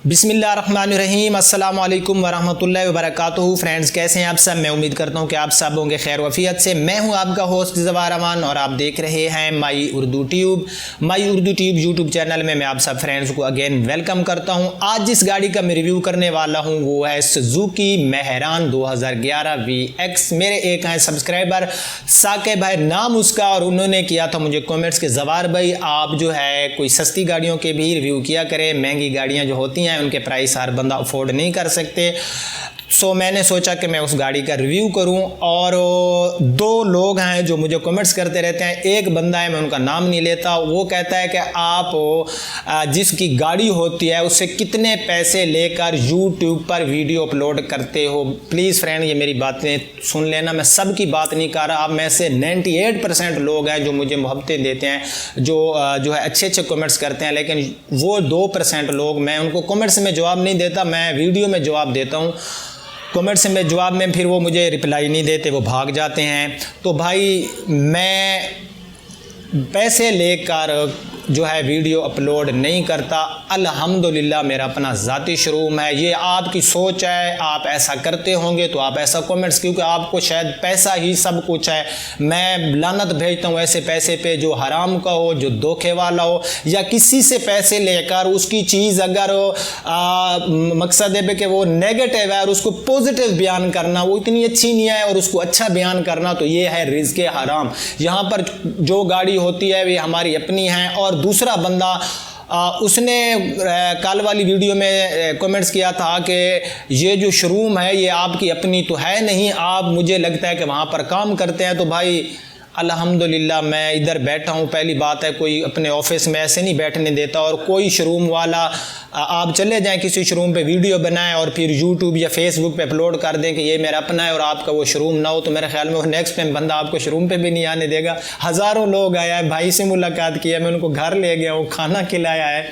बिस्मिल्लाहिर्रहमानिर्रहीम अस्सलाम वालेकुम वरहमतुल्लाहि वबरकातुहू। फ्रेंड्स, कैसे हैं आप सब? मैं उम्मीद करता हूं कि आप सब होंगे खैर वफ़ियत से। मैं हूं आपका होस्ट ज़फ़र अमान और आप देख रहे हैं माई उर्दू ट्यूब। माई उर्दू ट्यूब यूट्यूब चैनल में मैं आप सब फ्रेंड्स को अगेन वेलकम करता हूं। आज जिस गाड़ी का मैं रिव्यू करने वाला हूं वो है सुजुकी मेहरान 2011 VX। मेरे एक हैं सब्सक्राइबर साके भाई नाम उसका, और उन्होंने किया था मुझे कॉमेंट्स के ज़फ़र भाई आप जो है कोई सस्ती गाड़ियों के भी रिव्यू किया करें, महंगी गाड़ियाँ जो होती हैं उनके प्राइस हर बंदा अफोर्ड नहीं कर सकते। सो मैंने सोचा कि मैं उस गाड़ी का रिव्यू करूं। और दो लोग हैं जो मुझे कमेंट्स करते रहते हैं। एक बंदा है, मैं उनका नाम नहीं लेता, वो कहता है कि आप जिसकी गाड़ी होती है उससे कितने पैसे लेकर यूट्यूब पर वीडियो अपलोड करते हो। प्लीज़ फ्रेंड, ये मेरी बातें सुन लेना, मैं सब की बात नहीं कर रहा। आप में से 98% लोग हैं जो मुझे मोहब्बतें देते हैं, जो है अच्छे अच्छे कमेंट्स करते हैं, लेकिन वो 2% लोग, मैं उनको कमेंट्स में जवाब नहीं देता, मैं वीडियो में जवाब देता हूँ। कमेंट्स में जवाब में फिर वो मुझे रिप्लाई नहीं देते, वो भाग जाते हैं। तो भाई मैं पैसे लेकर जो है वीडियो अपलोड नहीं करता। अल्हम्दुलिल्लाह मेरा अपना ज़ाती शोरूम है। ये आपकी सोच है, आप ऐसा करते होंगे तो आप ऐसा कमेंट्स, क्योंकि आपको शायद पैसा ही सब कुछ है। मैं लानत भेजता हूँ ऐसे पैसे पे जो हराम का हो, जो धोखे वाला हो, या किसी से पैसे लेकर उसकी चीज़ अगर मकसद है कि वो नेगेटिव है और उसको पॉजिटिव बयान करना वो इतनी अच्छी नहीं है, और उसको अच्छा बयान करना, तो ये है रिज़्क़े हराम। यहाँ पर जो गाड़ी होती है वे हमारी अपनी है। और दूसरा बंदा उसने कल वाली वीडियो में कमेंट्स किया था कि ये जो शोरूम है ये आपकी अपनी तो है नहीं, आप मुझे लगता है कि वहाँ पर काम करते हैं। तो भाई अल्हम्दुलिल्लाह मैं इधर बैठा हूँ। पहली बात है, कोई अपने ऑफिस में ऐसे नहीं बैठने देता। और कोई शोरूम वाला आप चले जाएं किसी शोरूम पे वीडियो बनाएं और फिर यूट्यूब या फेसबुक पे अपलोड कर दें कि ये मेरा अपना है और आपका वो शोरूम ना हो, तो मेरे ख्याल में वो नेक्स्ट टाइम बंदा आपको शोरूम पे भी नहीं आने देगा। हज़ारों लोग आया है, भाई से मुलाकात किया, मैं उनको घर ले गया हूँ, खाना खिलाया है।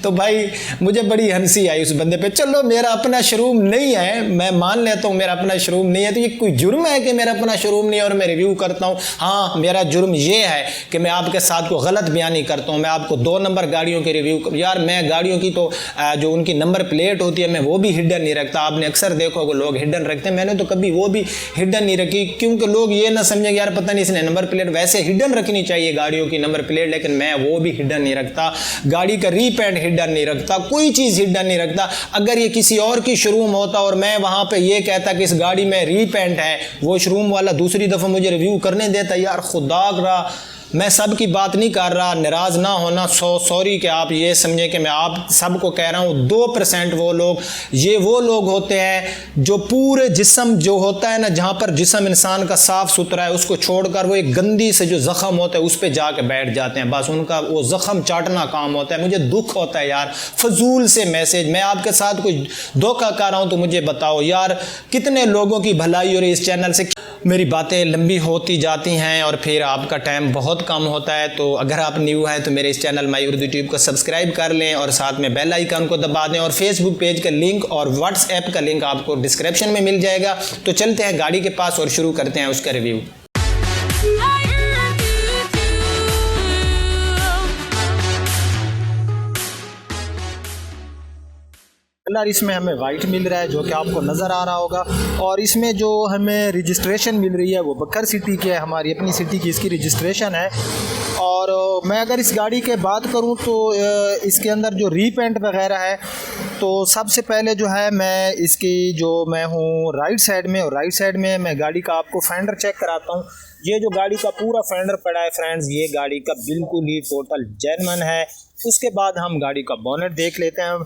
तो भाई मुझे बड़ी हंसी आई उस बंदे पे। चलो मेरा अपना शोरूम नहीं है, मैं मान लेता हूँ मेरा अपना शोरूम नहीं है, तो ये कोई जुर्म है कि मेरा अपना शोरूम नहीं है और मैं रिव्यू करता हूँ? हाँ, मेरा जुर्म ये है कि मैं आपके साथ को गलत बयानी करता हूँ। मैं आपको 2 नंबर गाड़ियों के रिव्यू, यार मैं गाड़ियों की तो जो उनकी नंबर प्लेट होती है मैं वो भी हिडन नहीं रखता। आपने अक्सर देखो लोग हिडन रखते हैं, मैंने तो कभी वो भी हिडन नहीं रखी, क्योंकि लोग ये ना समझे यार पता नहीं इसने नंबर प्लेट, वैसे हिडन रखनी चाहिए गाड़ियों की नंबर प्लेट, लेकिन मैं वो भी हिडन नहीं रखता। गाड़ी का रीपेंट हिडन नहीं रखता, कोई चीज़ हिडन नहीं रखता। अगर ये किसी और की शोरूम होता और मैं वहाँ पर ये कहता कि इस गाड़ी में रीपेंट है, वो शोरूम वाला दूसरी दफ़ा मुझे रिव्यू करने देता। यार खुदा रहा, मैं सब की बात नहीं कर रहा, नाराज़ ना होना, सॉरी कि आप ये समझें कि मैं आप सबको कह रहा हूँ। 2% वो लोग, ये वो लोग होते हैं जो पूरे जिस्म जो होता है ना, जहाँ पर जिस्म इंसान का साफ़ सुथरा है, उसको छोड़कर वो एक गंदी से जो ज़ख़म होता है उस पर जाके बैठ जाते हैं। बस उनका वो ज़ख़म चाटना काम होता है। मुझे दुख होता है यार, फजूल से मैसेज। मैं आपके साथ कुछ धोखा कर रहा हूँ तो मुझे बताओ यार, कितने लोगों की भलाई हो रही इस चैनल से। मेरी बातें लंबी होती जाती हैं और फिर आपका टाइम बहुत कम होता है। तो अगर आप न्यू हैं तो मेरे इस चैनल माई उर्दू ट्यूब को सब्सक्राइब कर लें और साथ में बेल आइकन को दबा दें, और फेसबुक पेज का लिंक और व्हाट्सएप का लिंक आपको डिस्क्रिप्शन में मिल जाएगा। तो चलते हैं गाड़ी के पास और शुरू करते हैं उसका रिव्यू। कलर इसमें हमें वाइट मिल रहा है जो कि आपको नज़र आ रहा होगा, और इसमें जो हमें रजिस्ट्रेशन मिल रही है वो बकर सिटी की है, हमारी अपनी सिटी की इसकी रजिस्ट्रेशन है। और मैं अगर इस गाड़ी के बात करूं तो इसके अंदर जो रीपेंट वगैरह है, तो सबसे पहले जो है मैं इसकी जो मैं हूँ राइट साइड में, और राइट साइड में मैं गाड़ी का आपको फेंडर चेक कराता हूँ। ये जो गाड़ी का पूरा फेंडर पड़ा है फ्रेंड्स, ये गाड़ी का बिल्कुल ही टोटल जेन्युइन है। उसके बाद हम गाड़ी का बोनेट देख लेते हैं।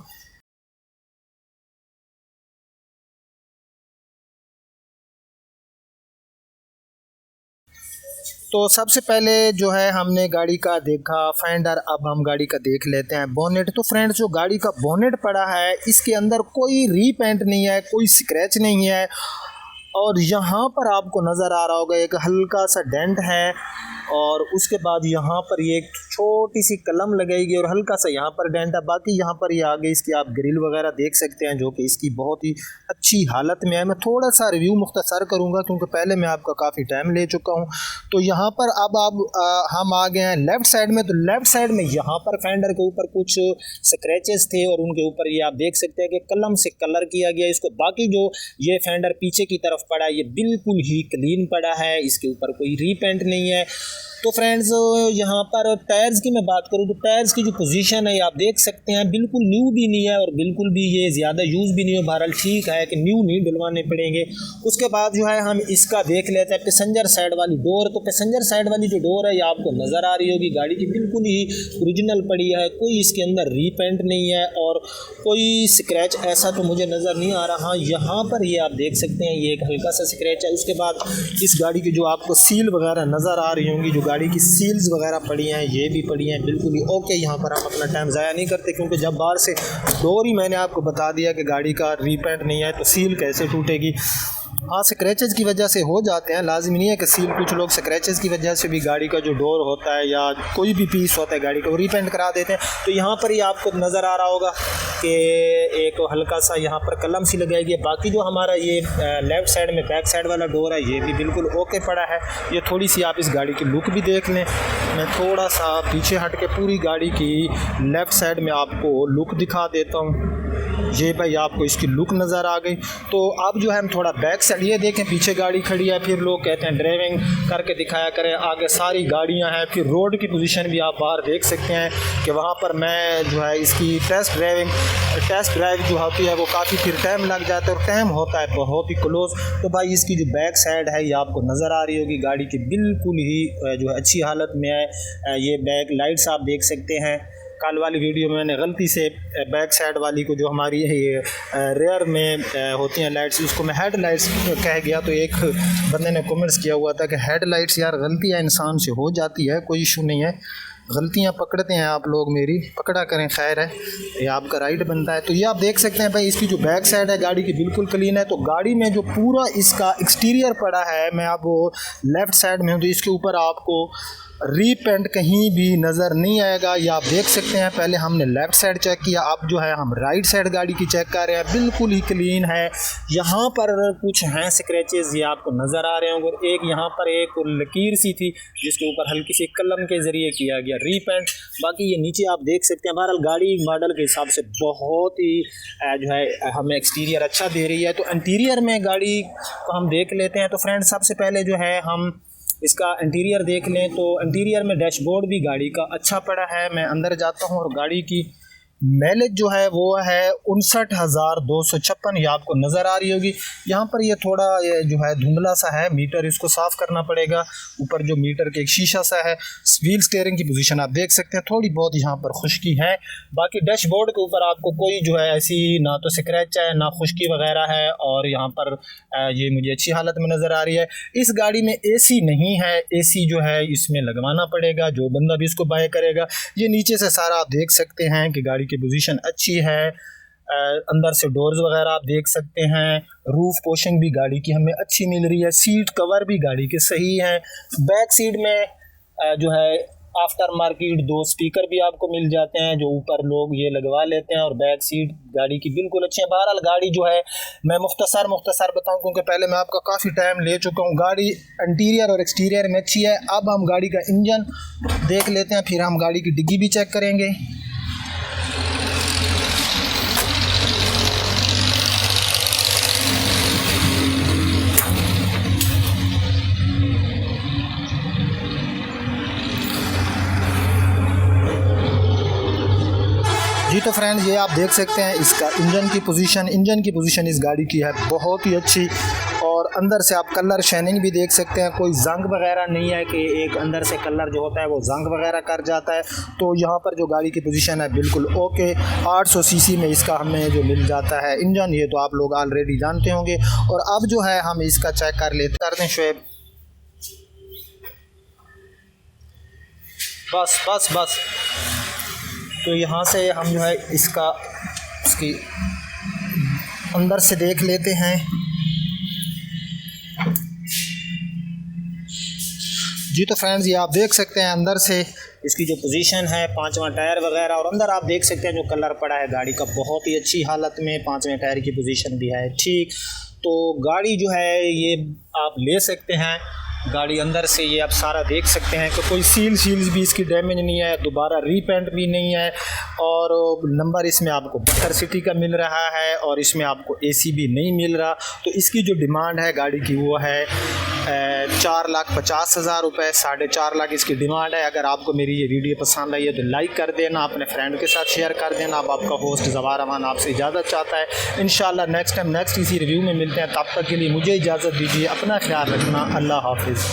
तो सबसे पहले जो है हमने गाड़ी का देखा फेंडर, अब हम गाड़ी का देख लेते हैं बोनेट। तो फ्रेंड्स, जो गाड़ी का बोनेट पड़ा है इसके अंदर कोई रीपेंट नहीं है, कोई स्क्रैच नहीं है, और यहाँ पर आपको नज़र आ रहा होगा एक हल्का सा डेंट है, और उसके बाद यहाँ पर ये एक छोटी सी कलम लगाएगी और हल्का सा यहाँ पर डेंट है। बाकी यहाँ पर ये आगे इसकी आप ग्रिल वगैरह देख सकते हैं जो कि इसकी बहुत ही अच्छी हालत में है। मैं थोड़ा सा रिव्यू मुख्तसर करूँगा क्योंकि पहले मैं आपका काफ़ी टाइम ले चुका हूँ। तो यहाँ पर अब हम आ गए हैं लेफ़्ट साइड में। तो लेफ़्ट साइड में यहाँ पर फेंडर के ऊपर कुछ स्क्रैचेस थे और उनके ऊपर ये आप देख सकते हैं कि कलम से कलर किया गया इसको। बाकी जो ये फेंडर पीछे की तरफ पड़ा है ये बिल्कुल ही क्लीन पड़ा है, इसके ऊपर कोई रीपेंट नहीं है। तो फ्रेंड्स यहाँ पर टायर्स की मैं बात करूँ तो टायर्स की जो पोजीशन है आप देख सकते हैं बिल्कुल न्यू भी नहीं है और बिल्कुल भी ये ज़्यादा यूज़ भी नहीं है। बहरहाल ठीक है कि न्यू नहीं डलवाने पड़ेंगे। उसके बाद जो है हम इसका देख लेते हैं पैसेंजर साइड वाली डोर। तो पैसेंजर साइड वाली जो डोर है ये आपको नज़र आ रही होगी गाड़ी की बिल्कुल ही ओरिजिनल पड़ी है, कोई इसके अंदर रीपेंट नहीं है और कोई स्क्रैच ऐसा तो मुझे नज़र नहीं आ रहा। यहाँ पर ये आप देख सकते हैं ये एक हल्का सा स्क्रैच है। उसके बाद इस गाड़ी की जो आपको सील वगैरह नज़र आ रही होंगी, जो गाड़ी की सील्स वगैरह पड़ी हैं ये भी पड़ी हैं बिल्कुल ही ओके। यहाँ पर हम अपना टाइम ज़ाया नहीं करते क्योंकि जब बाहर से डोर ही मैंने आपको बता दिया कि गाड़ी का रीपेंट नहीं है तो सील कैसे टूटेगी। हाँ, स्क्रैचेस की वजह से हो जाते हैं, लाजिमी नहीं है कि सील। कुछ लोग स्क्रैचेस की वजह से भी गाड़ी का जो डोर होता है या कोई भी पीस होता है गाड़ी का वो रीपेंट करा देते हैं। तो यहाँ पर ही आपको नज़र आ रहा होगा कि एक हल्का सा यहाँ पर कलम सी लगाएगी। बाकी जो हमारा ये लेफ़्ट साइड में बैक साइड वाला डोर है ये भी बिल्कुल ओके पड़ा है। ये थोड़ी सी आप इस गाड़ी की लुक भी देख लें। मैं थोड़ा सा पीछे हट के पूरी गाड़ी की लेफ़्ट साइड में आपको लुक दिखा देता हूँ। ये भाई आपको इसकी लुक नज़र आ गई। तो अब जो है हम थोड़ा बैक साइड ये देखें, पीछे गाड़ी खड़ी है, फिर लोग कहते हैं ड्राइविंग करके दिखाया करें, आगे सारी गाड़ियां हैं। फिर रोड की पोजीशन भी आप बाहर देख सकते हैं कि वहाँ पर मैं जो है इसकी टेस्ट ड्राइव जो होती है वो काफ़ी फिर टाइम लग जाता है और टाइम होता है बहुत ही क्लोज। तो भाई इसकी जो बैक साइड है ये आपको नज़र आ रही होगी गाड़ी की बिल्कुल ही जो है अच्छी हालत में है। ये बैक लाइट्स आप देख सकते हैं। कल वाली वीडियो में मैंने गलती से बैक साइड वाली को जो हमारी ये रेयर में होती हैं लाइट्स उसको मैं हेड लाइट्स कह गया। तो एक बंदे ने कमेंट्स किया हुआ था कि हेड लाइट्स यार गलती है इंसान से हो जाती है, कोई इशू नहीं है, गलतियां पकड़ते हैं आप लोग, मेरी पकड़ा करें, खैर है, ये आपका राइट बनता है। तो ये आप देख सकते हैं भाई इसकी जो बैक साइड है गाड़ी की बिल्कुल क्लीन है। तो गाड़ी में जो पूरा इसका एक्सटीरियर पड़ा है, मैं आप वो लेफ़्ट साइड में हूँ तो इसके ऊपर आपको रीपेंट कहीं भी नज़र नहीं आएगा। ये आप देख सकते हैं पहले हमने लेफ़्ट साइड चेक किया, अब जो है हम राइट साइड गाड़ी की चेक कर रहे हैं, बिल्कुल ही क्लीन है। यहाँ पर कुछ हैं स्क्रैचेस ये आपको नज़र आ रहे होंगे। एक यहाँ पर एक लकीर सी थी जिसके ऊपर हल्की सी कलम के ज़रिए किया गया रीपेंट। बाकी ये नीचे आप देख सकते हैं। बहरहाल गाड़ी मॉडल के हिसाब से बहुत ही जो है हमें एक्सटीरियर अच्छा दे रही है। तो इंटीरियर में गाड़ी को हम देख लेते हैं। तो फ्रेंड सबसे पहले जो है हम इसका इंटीरियर देख लें। तो इंटीरियर में डैशबोर्ड भी गाड़ी का अच्छा पड़ा है। मैं अंदर जाता हूँ और गाड़ी की माइलेज जो है वो है 59,256 ये आपको नज़र आ रही होगी। यहाँ पर ये थोड़ा ये जो है धुंधला सा है, मीटर इसको साफ़ करना पड़ेगा। ऊपर जो मीटर के एक शीशा सा है, व्हील स्टीयरिंग की पोजीशन आप देख सकते हैं, थोड़ी बहुत यहाँ पर खुश्की है। बाकी डैशबोर्ड के ऊपर आपको कोई जो है ऐसी ना तो स्क्रैच है ना खुश्की वगैरह है और यहाँ पर ये मुझे अच्छी हालत में नज़र आ रही है। इस गाड़ी में AC नहीं है, AC जो है इसमें लगवाना पड़ेगा, जो बंदा भी इसको बाय करेगा। ये नीचे से सारा आप देख सकते हैं कि गाड़ी की पोजीशन अच्छी है। अंदर से डोर्स वगैरह आप देख सकते हैं। रूफ पोशिंग भी गाड़ी की हमें अच्छी मिल रही है। सीट कवर भी गाड़ी के सही हैं। बैक सीट में जो है आफ्टर मार्केट 2 स्पीकर भी आपको मिल जाते हैं जो ऊपर लोग ये लगवा लेते हैं और बैक सीट गाड़ी की बिल्कुल अच्छी है। बहरहाल गाड़ी जो है मैं मुख्तसर बताऊं क्योंकि पहले मैं आपका काफ़ी टाइम ले चुका हूं। गाड़ी इंटीरियर और एक्सटीरियर में अच्छी है। अब हम गाड़ी का इंजन देख लेते हैं, फिर हम गाड़ी की डिग्गी भी चेक करेंगे। जी तो फ्रेंड्स ये आप देख सकते हैं इसका इंजन की पोजीशन इस गाड़ी की है बहुत ही अच्छी। और अंदर से आप कलर शाइनिंग भी देख सकते हैं, कोई जंग वगैरह नहीं है कि एक अंदर से कलर जो होता है वो जंग वगैरह कर जाता है। तो यहाँ पर जो गाड़ी की पोजीशन है बिल्कुल ओके। 800 सीसी में इसका हमें जो मिल जाता है इंजन, ये तो आप लोग ऑलरेडी जानते होंगे। और अब जो है हम इसका चेक कर दें शुएब। बस तो यहाँ से हम जो है इसकी अंदर से देख लेते हैं। जी तो फ्रेंड्स ये आप देख सकते हैं अंदर से इसकी जो पोजीशन है, पांचवा टायर वगैरह, और अंदर आप देख सकते हैं जो कलर पड़ा है गाड़ी का बहुत ही अच्छी हालत में, पांचवें टायर की पोजीशन भी है ठीक। तो गाड़ी जो है ये आप ले सकते हैं, गाड़ी अंदर से ये आप सारा देख सकते हैं कि कोई सील्स भी इसकी डैमेज नहीं है, दोबारा रीपेंट भी नहीं है, और नंबर इसमें आपको 72 सिटी का मिल रहा है और इसमें आपको एसी भी नहीं मिल रहा। तो इसकी जो डिमांड है गाड़ी की वो है 4,50,000 रुपये, 4.5 लाख इसकी डिमांड है। अगर आपको मेरी ये वीडियो पसंद आई है तो लाइक कर देना, अपने फ्रेंड के साथ शेयर कर देना। अब आपका होस्ट ज़वार अमान आपसे इजाज़त चाहता है। इंशाल्लाह नेक्स्ट टाइम नेक्स्ट इसी रिव्यू में मिलते हैं, तब तक के लिए मुझे इजाज़त दीजिए, अपना ख्याल रखना, अल्लाह हाफिज़।